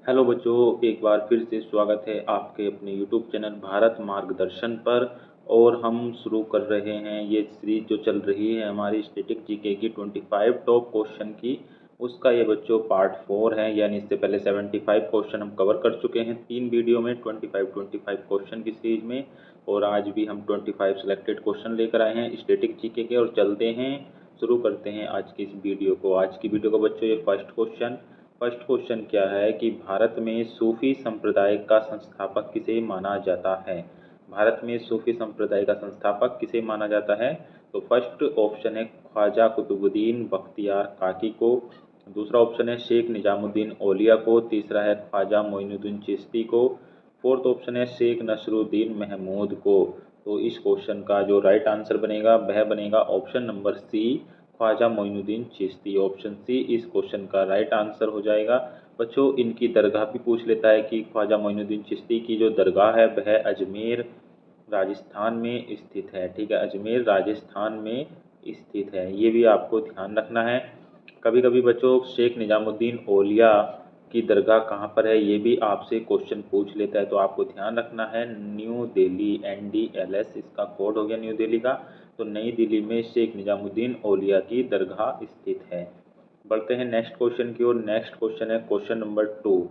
Hello बच्चों, एक बार फिर से स्वागत है आपके अपने यूट्यूब चैनल भारत मार्गदर्शन पर। और हम शुरू कर रहे हैं ये सीरीज जो चल रही है हमारी स्टैटिक जीके की 25 टॉप क्वेश्चन की। उसका ये बच्चों पार्ट 4 है, यानी इससे पहले 75 क्वेश्चन हम कवर कर चुके हैं 3 वीडियो में 25 क्वेश्चन की सीरीज में। और आज भी हम 25 सिलेक्टेड क्वेश्चन लेकर आए हैं स्टैटिक जीके के, और चलते हैं शुरू करते हैं आज की इस वीडियो को। आज की वीडियो का बच्चों ये फर्स्ट क्वेश्चन क्या है कि भारत में सूफी संप्रदाय का संस्थापक किसे माना जाता है। भारत में सूफी संप्रदाय का संस्थापक किसे माना जाता है। तो फर्स्ट ऑप्शन है ख्वाजा कुतुबुद्दीन बख्तियार काकी को। दूसरा ऑप्शन है शेख निजामुद्दीन औलिया को। तीसरा है ख्वाजा मोइनुद्दीन चिश्ती को। फोर्थ ऑप्शन है शेख नसरुद्दीन महमूद को। तो इस क्वेश्चन का जो राइट आंसर बनेगा वह बनेगा option number C, Khwaja Moinuddin Chishti. Option C इस क्वेश्चन का राइट आंसर हो जाएगा। बच्चों इनकी दरगाह भी पूछ लेता है कि ख्वाजा मोइनुद्दीन चिश्ती की जो दरगाह है वह अजमेर राजस्थान में स्थित है। ठीक है, अजमेर राजस्थान में स्थित है, ये भी आपको ध्यान रखना है। कभी कभी बच्चों शेख निजामुद्दीन औलिया की दरगाह कहाँ पर है ये भी आपसे क्वेश्चन पूछ लेता है, तो आपको ध्यान रखना है न्यू दिल्ली, NDLS इसका कोड हो गया न्यू दिल्ली का। तो नई दिल्ली में शेख निजामुद्दीन औलिया की दरगाह स्थित है। बढ़ते हैं नेक्स्ट क्वेश्चन की ओर। नेक्स्ट क्वेश्चन है क्वेश्चन नंबर 2।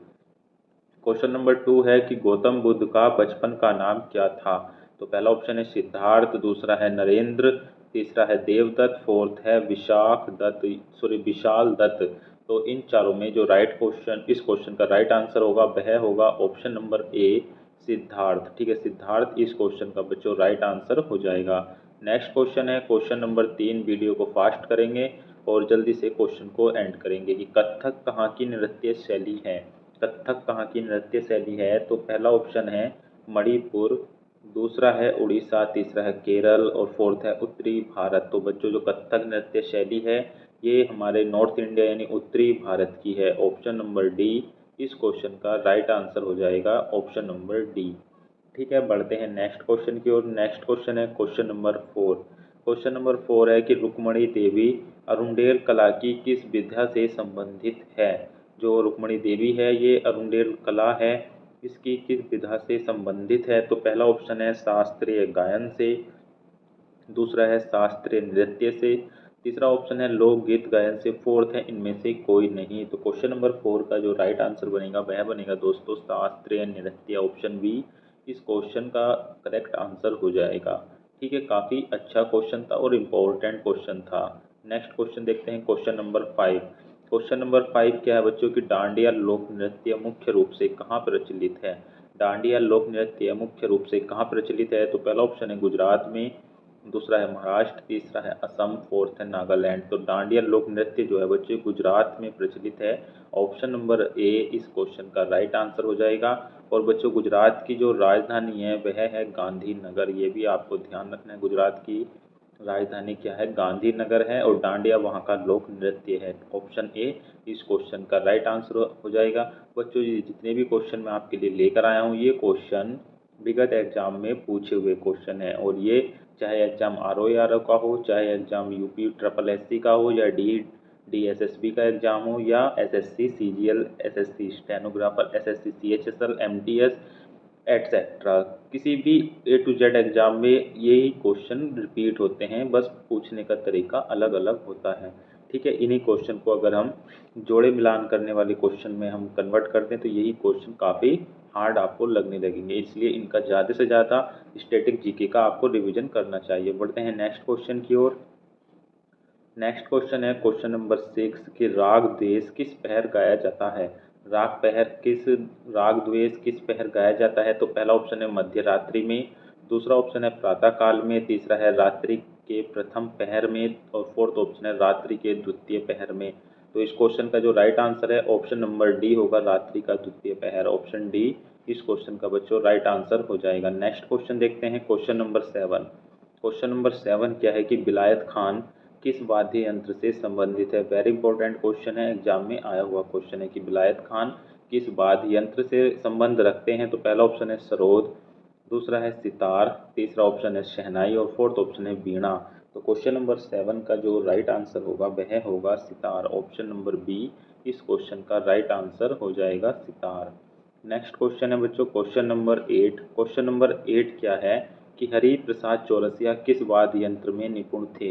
क्वेश्चन नंबर 2 है कि गौतम बुद्ध का बचपन का नाम क्या था। तो पहला ऑप्शन है सिद्धार्थ, दूसरा है नरेंद्र, तीसरा है देवदत्त, फोर्थ है विशाल दत्त। तो इन चारों में जो राइट क्वेश्चन इस क्वेश्चन का राइट आंसर होगा वह होगा ऑप्शन नंबर ए, सिद्धार्थ। ठीक है, सिद्धार्थ इस क्वेश्चन का बच्चों राइट आंसर हो जाएगा। नेक्स्ट क्वेश्चन है क्वेश्चन नंबर 3। वीडियो को फास्ट करेंगे और जल्दी से क्वेश्चन को एंड करेंगे कि कथक कहाँ की नृत्य शैली है। कथक कहाँ की नृत्य शैली है। तो पहला ऑप्शन है मणिपुर, दूसरा है उड़ीसा, तीसरा है केरल और फोर्थ है उत्तरी भारत। तो बच्चों जो कथक नृत्य शैली है ये हमारे नॉर्थ इंडिया यानी उत्तरी भारत की है। ऑप्शन नंबर डी इस क्वेश्चन का राइट आंसर हो जाएगा, ऑप्शन नंबर डी। ठीक है, बढ़ते हैं नेक्स्ट क्वेश्चन की ओर। नेक्स्ट क्वेश्चन है क्वेश्चन नंबर 4। क्वेश्चन नंबर 4 है कि रुक्मणी देवी अरुंडेल कला की किस विद्या से संबंधित है। जो रुक्मणी देवी है ये अरुंडेल कला है, इसकी किस विधा से संबंधित है। तो पहला ऑप्शन है शास्त्रीय गायन से, दूसरा है शास्त्रीय नृत्य से, तीसरा ऑप्शन है लोकगीत गायन से, फोर्थ है इनमें से कोई नहीं। तो क्वेश्चन नंबर 4 का जो राइट आंसर बनेगा वह बनेगा दोस्तों शास्त्रीय नृत्य, ऑप्शन बी इस क्वेश्चन का करेक्ट आंसर हो जाएगा। ठीक है, काफ़ी अच्छा क्वेश्चन था और इम्पोर्टेंट क्वेश्चन था। नेक्स्ट क्वेश्चन देखते हैं क्वेश्चन नंबर 5। क्वेश्चन नंबर 5 क्या है बच्चों की डांडिया लोक नृत्य मुख्य रूप से कहाँ प्रचलित है। डांडिया लोक नृत्य मुख्य रूप से कहाँ प्रचलित है। तो पहला ऑप्शन है गुजरात में, दूसरा है महाराष्ट्र, तीसरा है असम, फोर्थ है नागालैंड। तो डांडिया लोक नृत्य जो है बच्चे गुजरात में प्रचलित है। ऑप्शन नंबर ए इस क्वेश्चन का राइट आंसर हो जाएगा। और बच्चों गुजरात की जो राजधानी है वह है गांधीनगर, ये भी आपको ध्यान रखना है। गुजरात की राजधानी क्या है, गांधीनगर है, और डांडिया वहाँ का लोक नृत्य है। ऑप्शन ए इस क्वेश्चन का राइट आंसर हो जाएगा। बच्चों ये जितने भी क्वेश्चन मैं आपके लिए लेकर आया हूँ ये क्वेश्चन विगत एग्जाम में पूछे हुए क्वेश्चन है, और ये चाहे एग्जाम RO का हो, चाहे एग्जाम UP SSSC का हो, या DSSB का एग्जाम हो, या SSC CGL, SSC stenographer, SSC CHSL, MTS etcetera, किसी भी A to Z एग्जाम में यही क्वेश्चन रिपीट होते हैं, बस पूछने का तरीका अलग अलग होता है। ठीक है, इन्हीं क्वेश्चन को अगर हम जोड़े मिलान करने वाले क्वेश्चन में हम कन्वर्ट कर दें तो यही क्वेश्चन काफ़ी हार्ड आपको लगने लगेंगे, इसलिए इनका ज़्यादा से ज़्यादा स्टैटिक जीके का आपको रिवीजन करना चाहिए। बढ़ते हैं नेक्स्ट क्वेश्चन की ओर। नेक्स्ट क्वेश्चन है क्वेश्चन नंबर 6 कि राग द्वेष किस पहर गाया जाता है। राग द्वेष किस पहर गाया जाता है। तो पहला ऑप्शन है मध्य रात्रि में, दूसरा ऑप्शन है प्रातः काल में, तीसरा है रात्रि के प्रथम पहर में, और फोर्थ ऑप्शन है रात्रि के द्वितीय पहर में। तो इस क्वेश्चन का जो राइट आंसर है ऑप्शन नंबर डी होगा, रात्रि का द्वितीय पहर। ऑप्शन डी इस क्वेश्चन का बच्चों राइट आंसर हो जाएगा। नेक्स्ट क्वेश्चन देखते हैं क्वेश्चन नंबर 7। क्वेश्चन नंबर 7 क्या है कि विलायत खान किस वाद्य यंत्र से संबंधित है। वेरी इंपॉर्टेंट क्वेश्चन है, एग्जाम में आया हुआ क्वेश्चन है कि विलायत खान किस वाद्य यंत्र से संबंध रखते हैं। तो पहला ऑप्शन है सरोद, दूसरा है सितार, तीसरा ऑप्शन है शहनाई और फोर्थ ऑप्शन है वीणा। तो क्वेश्चन नंबर 7 का जो राइट आंसर होगा वह होगा सितार, ऑप्शन नंबर बी इस क्वेश्चन का राइट आंसर हो जाएगा सितार। नेक्स्ट क्वेश्चन है बच्चों क्वेश्चन नंबर 8। क्वेश्चन नंबर 8 क्या है कि हरि प्रसाद चौरसिया किस वाद्य यंत्र में निपुण थे।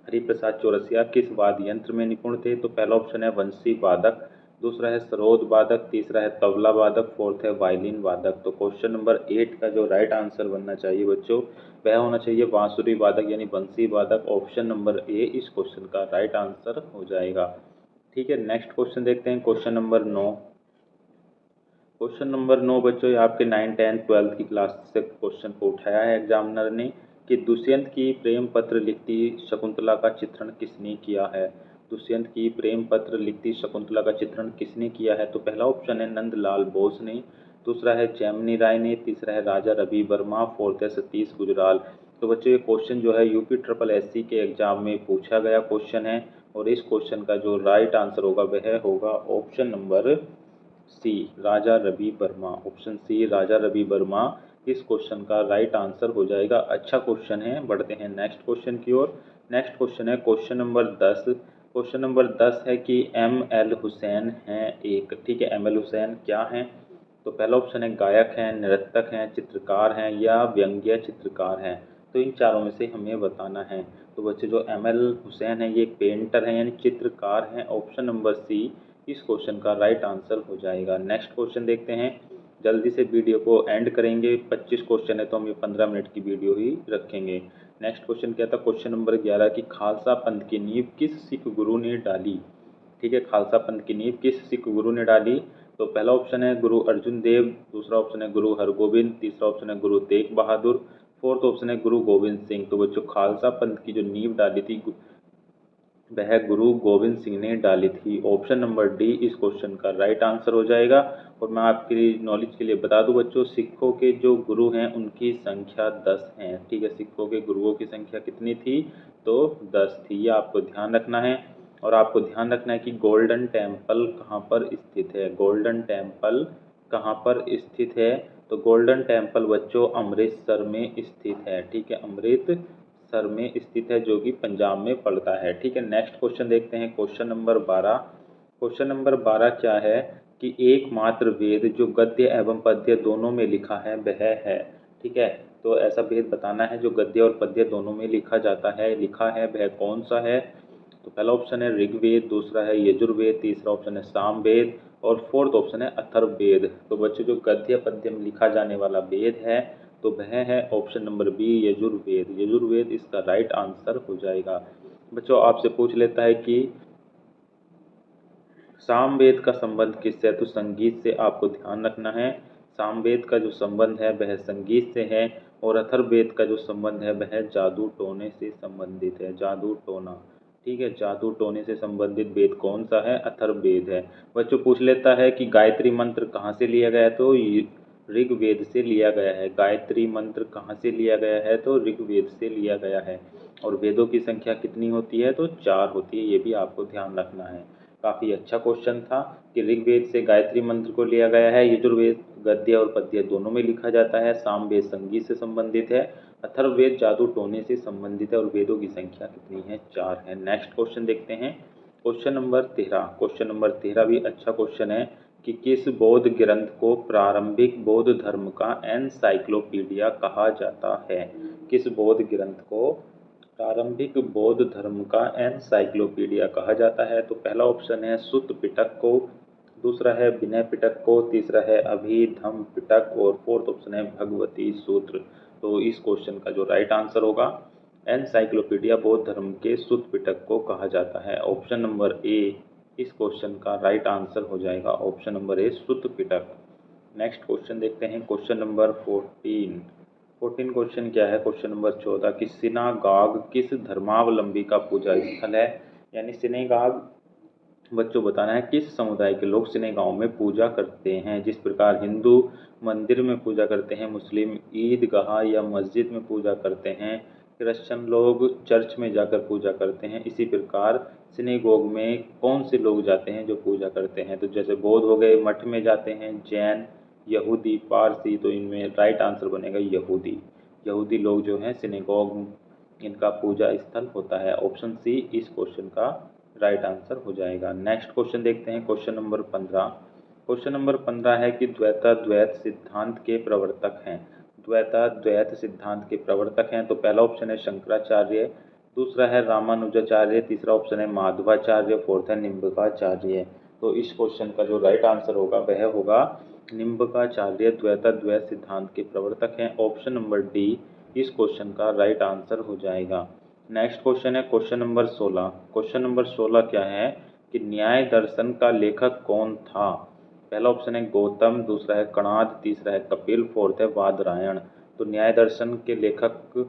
हरि प्रसाद चौरसिया किस वाद्य यंत्र में निपुण थे। तो पहला ऑप्शन है वंशी वादक, दूसरा है सरोद वादक, तीसरा है तबला वादक, फोर्थ है वायलिन वादक। तो क्वेश्चन नंबर 8 का जो राइट आंसर बनना चाहिए बच्चों वह होना चाहिए बांसुरी वादक यानी बंसी वादक। ऑप्शन नंबर ए इस क्वेश्चन का राइट आंसर हो जाएगा। ठीक है, नेक्स्ट क्वेश्चन देखते हैं क्वेश्चन नंबर 9। क्वेश्चन नंबर 9 बच्चों ये आपके 9, 10, 12 की क्लास से क्वेश्चन को उठाया है एग्जामिनर ने कि दुष्यंत की प्रेम पत्र लिखती शकुंतला का चित्रण किसने किया है। दुष्यंत की प्रेम पत्र लिखती शकुंतला का चित्रण किसने किया है। तो पहला ऑप्शन है नंदलाल बोस ने, दूसरा है जैमिनी राय ने, तीसरा है राजा रवि वर्मा, फोर्थ है सतीश गुजराल। तो बच्चों ये क्वेश्चन जो है यूपी ट्रिपल एससी के एग्जाम में पूछा गया क्वेश्चन है और इस क्वेश्चन का जो राइट आंसर होगा वह होगा ऑप्शन नंबर सी राजा रवि वर्मा। ऑप्शन सी राजा रवि वर्मा इस क्वेश्चन का राइट आंसर हो जाएगा। अच्छा क्वेश्चन है, बढ़ते हैं नेक्स्ट क्वेश्चन की ओर। नेक्स्ट क्वेश्चन है क्वेश्चन नंबर 10। क्वेश्चन नंबर 10 है कि एम एल हुसैन हैं एक, ठीक है, एम एल हुसैन क्या हैं। तो पहला ऑप्शन है गायक हैं, नृत्यक हैं, चित्रकार हैं या व्यंग्य चित्रकार हैं। तो इन चारों में से हमें बताना है। तो बच्चे जो एम एल हुसैन है ये एक पेंटर हैं यानी चित्रकार हैं। ऑप्शन नंबर सी इस क्वेश्चन का राइट आंसर हो जाएगा। नेक्स्ट क्वेश्चन देखते हैं, जल्दी से वीडियो को एंड करेंगे। 25 क्वेश्चन है तो हम ये 15 मिनट की वीडियो ही रखेंगे। नेक्स्ट क्वेश्चन क्या था क्वेश्चन नंबर 11 की खालसा पंथ की नींव किस सिख गुरु ने डाली। ठीक है, खालसा पंथ की नींव किस सिख गुरु ने डाली। तो पहला ऑप्शन है गुरु अर्जुन देव, दूसरा ऑप्शन है गुरु हरगोविंद, तीसरा ऑप्शन है गुरु तेग बहादुर, फोर्थ ऑप्शन है गुरु गोविंद सिंह। तो बच्चों खालसा पंथ की जो नींव डाली थी वह गुरु गोविंद सिंह ने डाली थी। ऑप्शन नंबर डी इस क्वेश्चन का राइट आंसर हो जाएगा। और मैं आपकी नॉलेज के लिए बता दूं बच्चों सिखों के जो गुरु हैं उनकी संख्या 10 हैं। ठीक है, सिखों के गुरुओं की संख्या कितनी थी तो 10 थी, ये आपको ध्यान रखना है। और आपको ध्यान रखना है कि गोल्डन टेम्पल कहाँ पर स्थित है। गोल्डन टेम्पल कहाँ पर स्थित है। तो गोल्डन टेम्पल बच्चों अमृतसर में स्थित है। ठीक है, अमृतसर में स्थित है जो कि पंजाब में पड़ता है। ठीक है, नेक्स्ट क्वेश्चन देखते हैं क्वेश्चन नंबर 12। क्वेश्चन नंबर 12 क्या है कि एकमात्र वेद जो गद्य एवं पद्य दोनों में लिखा है वह है। ठीक है, तो ऐसा वेद बताना है जो गद्य और पद्य दोनों में लिखा जाता है, लिखा है वह कौन सा है। तो पहला ऑप्शन है ऋग्वेद, दूसरा है यजुर्वेद, तीसरा ऑप्शन है सामवेद और फोर्थ ऑप्शन है अथर्ववेद। तो बच्चों जो गद्य पद्य में लिखा जाने वाला वेद है तो वह है option number B Yajurveda. Yajurveda इसका राइट आंसर हो जाएगा। बच्चों आपसे पूछ लेता है कि सामवेद का संबंध किससे है। तो संगीत से आपको ध्यान रखना है। सामवेद का जो संबंध है वह संगीत से है और अथर्ववेद का जो संबंध है वह जादू टोने से संबंधित है। जादू टोना, ठीक है, जादू टोने से संबंधित वेद कौन सा है अथर्ववेद है। बच्चों पूछ लेता है कि गायत्री मंत्र कहाँ से लिया गया है। तो ऋग्वेद से लिया गया है। गायत्री मंत्र कहाँ से लिया गया है तो ऋग्वेद से लिया गया है। और वेदों की संख्या कितनी होती है तो 4 होती है, ये भी आपको ध्यान रखना है। काफ़ी अच्छा क्वेश्चन था कि ऋग्वेद से गायत्री मंत्र को लिया गया है, यजुर्वेद गद्य और पद्य दोनों में लिखा जाता है, सामवेद संगीत से संबंधित है, अथर्ववेद जादू टोने से संबंधित है और वेदों की संख्या कितनी है 4 है। नेक्स्ट क्वेश्चन देखते हैं क्वेश्चन नंबर 13। क्वेश्चन नंबर 13 भी अच्छा क्वेश्चन है कि किस बौद्ध ग्रंथ को प्रारंभिक बौद्ध धर्म का एनसाइक्लोपीडिया कहा जाता है। किस बौद्ध ग्रंथ को प्रारंभिक बौद्ध धर्म का एनसाइक्लोपीडिया कहा जाता है। तो पहला ऑप्शन है सुत्त पिटक को, दूसरा है विनय पिटक को, तीसरा है अभिधम पिटक और फोर्थ ऑप्शन है भगवती सूत्र। तो इस क्वेश्चन का जो राइट आंसर होगा एनसाइक्लोपीडिया बौद्ध धर्म के सुत्त पिटक को कहा जाता है। ऑप्शन नंबर ए इस क्वेश्चन का राइट आंसर हो जाएगा। Option number A Sutta Pitaka. Next question देखते हैं क्वेश्चन नंबर 14। 14 क्वेश्चन क्या है क्वेश्चन नंबर 14 कि सिनागाग किस धर्मावलंबी का पूजा स्थल है। यानी सिनेगाग बच्चों बताना है किस समुदाय के लोग सिनेगांव में पूजा करते हैं। जिस प्रकार हिंदू मंदिर में पूजा करते हैं, मुस्लिम ईदगाह या मस्जिद में पूजा करते हैं, क्रिश्चियन लोग चर्च में जाकर पूजा करते हैं, इसी प्रकार सिनेगोग में कौन से लोग जाते हैं जो पूजा करते हैं। तो जैसे बौद्ध हो गए मठ में जाते हैं, जैन, यहूदी, पारसी। तो इनमें राइट आंसर बनेगा यहूदी। यहूदी लोग जो हैं सिनेगोग इनका पूजा स्थल होता है। ऑप्शन सी इस क्वेश्चन का राइट आंसर हो जाएगा। नेक्स्ट क्वेश्चन देखते हैं, क्वेश्चन नंबर 15। क्वेश्चन नंबर 15 है कि द्वैताद्वैत सिद्धांत के प्रवर्तक हैं। द्वैताद्वैत सिद्धांत के प्रवर्तक हैं, तो पहला ऑप्शन है शंकराचार्य, दूसरा है रामानुजाचार्य, तीसरा ऑप्शन है माधवाचार्य, फोर्थ है निम्बकाचार्य। तो इस क्वेश्चन का जो राइट आंसर होगा वह होगा निम्बकाचार्य द्वैताद्वैत सिद्धांत के प्रवर्तक हैं। ऑप्शन नंबर डी इस क्वेश्चन का राइट आंसर हो जाएगा। नेक्स्ट क्वेश्चन है क्वेश्चन नंबर 16। क्वेश्चन नंबर 16 क्या है कि न्याय दर्शन का लेखक कौन था। पहला ऑप्शन है गौतम, दूसरा है कणाद, तीसरा है कपिल, फोर्थ है बादरायण। तो न्याय दर्शन के लेखक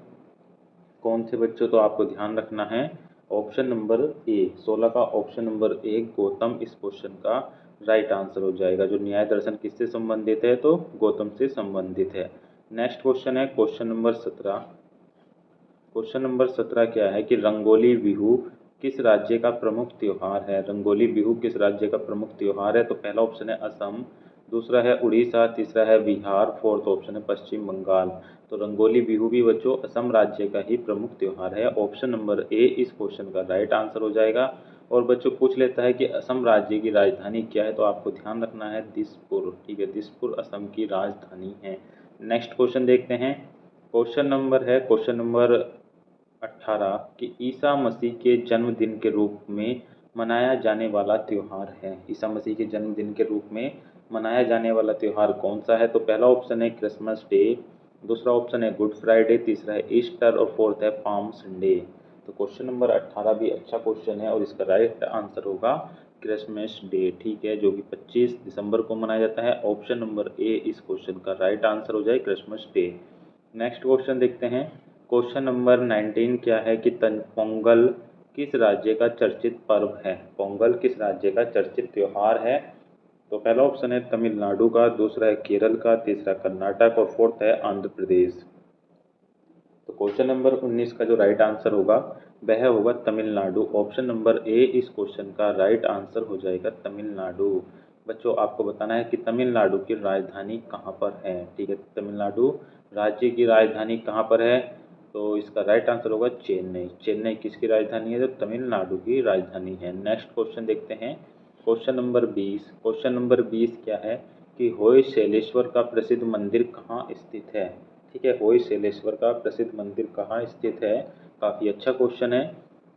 कौन थे बच्चों, तो आपको ध्यान रखना है ऑप्शन नंबर ए, 16 का ऑप्शन नंबर ए गौतम इस क्वेश्चन का राइट आंसर हो जाएगा। जो न्याय दर्शन किससे संबंधित है, तो गौतम से संबंधित है। नेक्स्ट क्वेश्चन है क्वेश्चन नंबर 17। क्वेश्चन नंबर 17 क्या है कि रंगोली बिहू किस राज्य का प्रमुख त्योहार है। रंगोली बिहू किस राज्य का प्रमुख त्योहार है, तो पहला ऑप्शन है असम, दूसरा है उड़ीसा, तीसरा है बिहार, फोर्थ ऑप्शन है पश्चिम बंगाल। तो रंगोली बिहू भी बच्चों असम राज्य का ही प्रमुख त्योहार है। ऑप्शन नंबर ए इस क्वेश्चन का राइट आंसर हो जाएगा। और बच्चों पूछ लेता है कि असम राज्य की राजधानी क्या है, तो आपको ध्यान रखना है दिसपुर। ठीक है, दिसपुर असम की राजधानी है। नेक्स्ट क्वेश्चन देखते हैं, क्वेश्चन नंबर है क्वेश्चन नंबर 18 कि ईसा मसीह के जन्मदिन के रूप में मनाया जाने वाला त्यौहार है। ईसा मसीह के जन्मदिन के रूप में मनाया जाने वाला त्यौहार कौन सा है, तो पहला ऑप्शन है क्रिसमस डे, दूसरा ऑप्शन है गुड फ्राइडे, तीसरा है ईस्टर और फोर्थ है पाम संडे। तो क्वेश्चन नंबर 18 भी अच्छा क्वेश्चन है और इसका राइट आंसर होगा क्रिसमस डे। ठीक है, जो कि 25 दिसंबर को मनाया जाता है। ऑप्शन नंबर ए इस क्वेश्चन का राइट आंसर हो जाए क्रिसमस डे। नेक्स्ट क्वेश्चन देखते हैं, क्वेश्चन नंबर 19 क्या है कि पोंगल किस राज्य का चर्चित पर्व है। पोंगल किस राज्य का चर्चित त्यौहार है, तो पहला ऑप्शन है तमिलनाडु का, दूसरा है केरल का, तीसरा कर्नाटक और फोर्थ है आंध्र प्रदेश। तो क्वेश्चन नंबर 19 का जो राइट आंसर होगा वह होगा तमिलनाडु। ऑप्शन नंबर ए इस क्वेश्चन का राइट आंसर हो जाएगा तमिलनाडु। बच्चों आपको बताना है कि तमिलनाडु की राजधानी कहाँ पर है। ठीक है, तमिलनाडु राज्य की राजधानी कहाँ पर है, तो इसका राइट आंसर होगा चेन्नई। चेन्नई किसकी राजधानी है, तो तमिलनाडु की राजधानी है। नेक्स्ट क्वेश्चन देखते हैं, क्वेश्चन नंबर 20। क्वेश्चन नंबर 20 क्या है कि होयसलेश्वर का प्रसिद्ध मंदिर कहाँ स्थित है। ठीक है, होयसलेश्वर का प्रसिद्ध मंदिर कहाँ स्थित है, काफ़ी अच्छा क्वेश्चन है।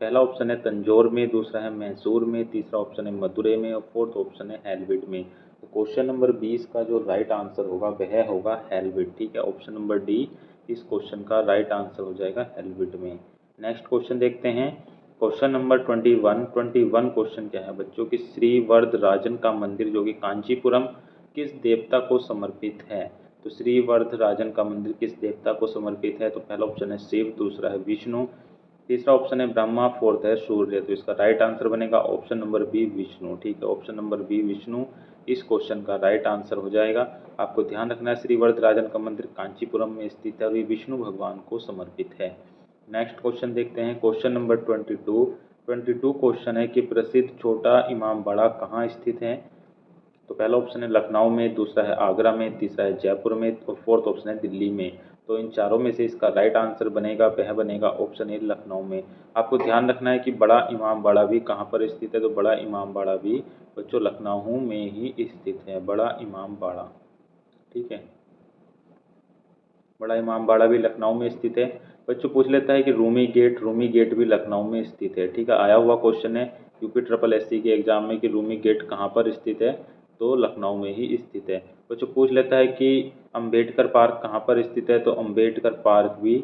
पहला ऑप्शन है तंजौर में, दूसरा है मैसूर में, तीसरा ऑप्शन है मदुरै में और फोर्थ ऑप्शन है हेलविड में। तो क्वेश्चन नंबर 20 का जो राइट आंसर होगा वह होगा हेलविड। ठीक है, ऑप्शन नंबर डी इस क्वेश्चन का राइट आंसर हो जाएगा हेलविड में। नेक्स्ट क्वेश्चन देखते हैं, क्वेश्चन नंबर 21 क्वेश्चन क्या है बच्चों कि श्री वरदराजन का मंदिर जो कि कांचीपुरम किस देवता को समर्पित है। तो श्री वरदराजन का मंदिर किस देवता को समर्पित है, तो पहला ऑप्शन है शिव, दूसरा है विष्णु, तीसरा ऑप्शन है ब्रह्मा, फोर्थ है सूर्य। तो इसका राइट आंसर बनेगा ऑप्शन नंबर बी विष्णु। ठीक है, ऑप्शन नंबर बी विष्णु इस क्वेश्चन का राइट आंसर हो जाएगा। आपको ध्यान रखना है श्री वरदराजन का मंदिर कांचीपुरम में स्थित है और ये विष्णु भगवान को समर्पित है। नेक्स्ट क्वेश्चन देखते हैं, क्वेश्चन नंबर 22 क्वेश्चन है कि प्रसिद्ध छोटा इमाम बाड़ा कहाँ स्थित है। तो पहला ऑप्शन है लखनऊ में, दूसरा है आगरा में, तीसरा है जयपुर में और फोर्थ ऑप्शन है दिल्ली में। तो इन चारों में से इसका राइट आंसर बनेगा वह बनेगा ऑप्शन ए लखनऊ में। आपको ध्यान रखना है कि बड़ा इमाम बाड़ा भी कहाँ पर स्थित है, तो बड़ा इमाम बाड़ा भी बच्चों लखनऊ में ही स्थित है, बड़ा इमाम बाड़ा। ठीक है, बड़ा इमाम बाड़ा भी लखनऊ में स्थित है। बच्चों पूछ लेता है कि रूमी गेट भी लखनऊ में स्थित है। ठीक है, आया हुआ क्वेश्चन है यूपी ट्रिपल एससी के एग्जाम में कि रूमी गेट कहाँ पर स्थित है, तो लखनऊ में ही स्थित है। बच्चों पूछ लेता है कि अंबेडकर पार्क कहाँ पर स्थित है, तो अंबेडकर पार्क भी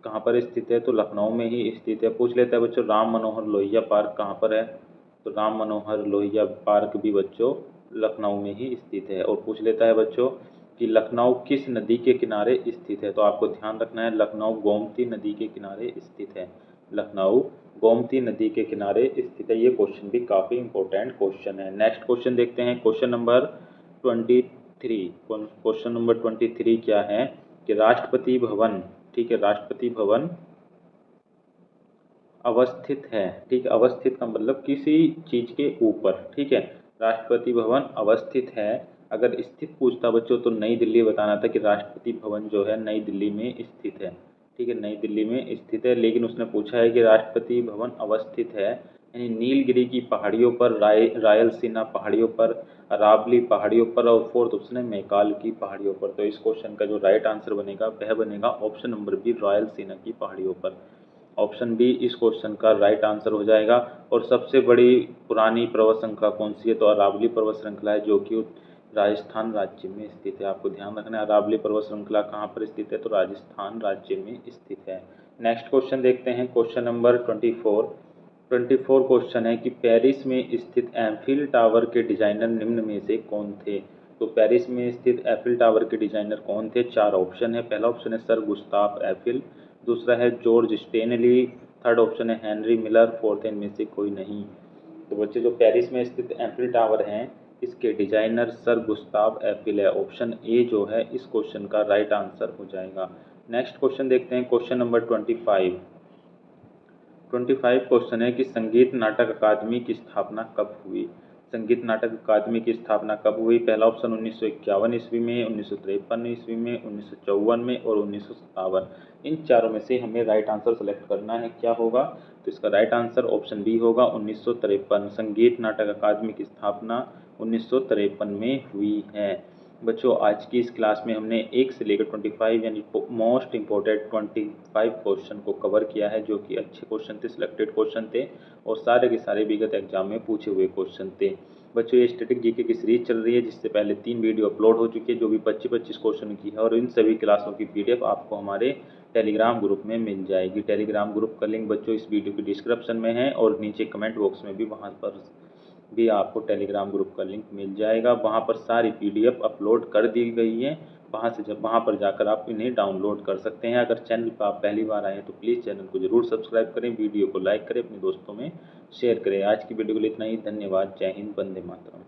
कहाँ पर स्थित है, तो लखनऊ में ही स्थित है। पूछ लेता है बच्चों राम मनोहर लोहिया पार्क कहाँ पर है, तो राम मनोहर लोहिया पार्क भी बच्चों लखनऊ में ही स्थित है। और पूछ लेता है बच्चों कि लखनऊ किस नदी के किनारे स्थित है, तो आपको ध्यान रखना है लखनऊ गोमती नदी के किनारे स्थित है। लखनऊ गोमती नदी के किनारे स्थित है। ये क्वेश्चन भी काफ़ी इंपॉर्टेंट क्वेश्चन है। नेक्स्ट क्वेश्चन देखते हैं, क्वेश्चन नंबर 23। क्वेश्चन नंबर 23 क्या है कि राष्ट्रपति भवन, ठीक है, राष्ट्रपति भवन अवस्थित है। ठीक है, अवस्थित का मतलब किसी चीज़ के ऊपर। ठीक है, राष्ट्रपति भवन अवस्थित है। अगर स्थित पूछता बच्चों तो नई दिल्ली बताना था कि राष्ट्रपति भवन जो है नई दिल्ली में स्थित है। ठीक है, नई दिल्ली में स्थित है, लेकिन उसने पूछा है कि राष्ट्रपति भवन अवस्थित है यानी नीलगिरी की पहाड़ियों पर, रायलसीना पहाड़ियों पर, अरावली पहाड़ियों पर, और फोर्थ ऑप्शन है मैकाल की पहाड़ियों पर। तो इस क्वेश्चन का जो राइट आंसर बनेगा वह बनेगा ऑप्शन नंबर बी, रायलसीना की पहाड़ियों पर। ऑप्शन बी इस क्वेश्चन का राइट आंसर हो जाएगा। और सबसे बड़ी पुरानी पर्वत श्रृंखला कौन सी है? तो अरावली पर्वत श्रृंखला है, जो कि राजस्थान राज्य में स्थित है। आपको ध्यान रखना है अरावली पर्वत श्रृंखला कहाँ पर स्थित है? तो राजस्थान राज्य में स्थित है। नेक्स्ट क्वेश्चन देखते हैं, क्वेश्चन नंबर 24 क्वेश्चन है कि पेरिस में स्थित एफिल टावर के डिजाइनर निम्न में से कौन थे? तो पेरिस में स्थित एफिल टावर के डिजाइनर कौन थे? 4 ऑप्शन है। पहला ऑप्शन है सर गुस्ताफ एफिल, दूसरा है जॉर्ज स्टेनली, थर्ड ऑप्शन है हेनरी मिलर, फोर्थ इनमें से कोई नहीं। तो बच्चे जो पेरिस में स्थित एफिल टावर हैं, इसके डिजाइनर सर गुस्ताव एफिल है। ऑप्शन ए जो है इस क्वेश्चन का राइट आंसर हो जाएगा। नेक्स्ट क्वेश्चन देखते हैं, क्वेश्चन नंबर 25 क्वेश्चन है कि संगीत नाटक अकादमी की स्थापना कब हुई? संगीत नाटक अकादमी की स्थापना कब हुई? पहला ऑप्शन 1951 ईस्वी में, 1953 ईस्वी में, 1954 में और 1957। इन चारों में से हमें राइट आंसर सेलेक्ट करना है, क्या होगा? तो इसका राइट आंसर ऑप्शन बी होगा 1953। संगीत नाटक अकादमी की स्थापना 1953 में हुई है। बच्चों आज की इस क्लास में हमने 1 से लेकर 25 यानी मोस्ट इंपॉर्टेंट 25 क्वेश्चन को कवर किया है, जो कि अच्छे क्वेश्चन थे, सिलेक्टेड क्वेश्चन थे और सारे के सारे विगत एग्जाम में पूछे हुए क्वेश्चन थे। बच्चों ये स्टैटिक जीके की सीरीज चल रही है, जिससे पहले 3 वीडियो अपलोड हो चुकी है, जो भी 25-25 क्वेश्चन की है, और इन सभी क्लासों की PDF आपको हमारे टेलीग्राम ग्रुप में मिल जाएगी। टेलीग्राम ग्रुप का लिंक बच्चों इस वीडियो की डिस्क्रिप्शन में है और नीचे कमेंट बॉक्स में भी, वहाँ पर भी आपको टेलीग्राम ग्रुप का लिंक मिल जाएगा। वहाँ पर सारी PDF अपलोड कर दी गई है, वहाँ पर जाकर आप इन्हें डाउनलोड कर सकते हैं। अगर चैनल पर आप पहली बार आए हैं तो प्लीज़ चैनल को जरूर सब्सक्राइब करें, वीडियो को लाइक करें, अपने दोस्तों में शेयर करें। आज की वीडियो के लिए इतना ही, धन्यवाद, जय हिंद, वंदे मातरम।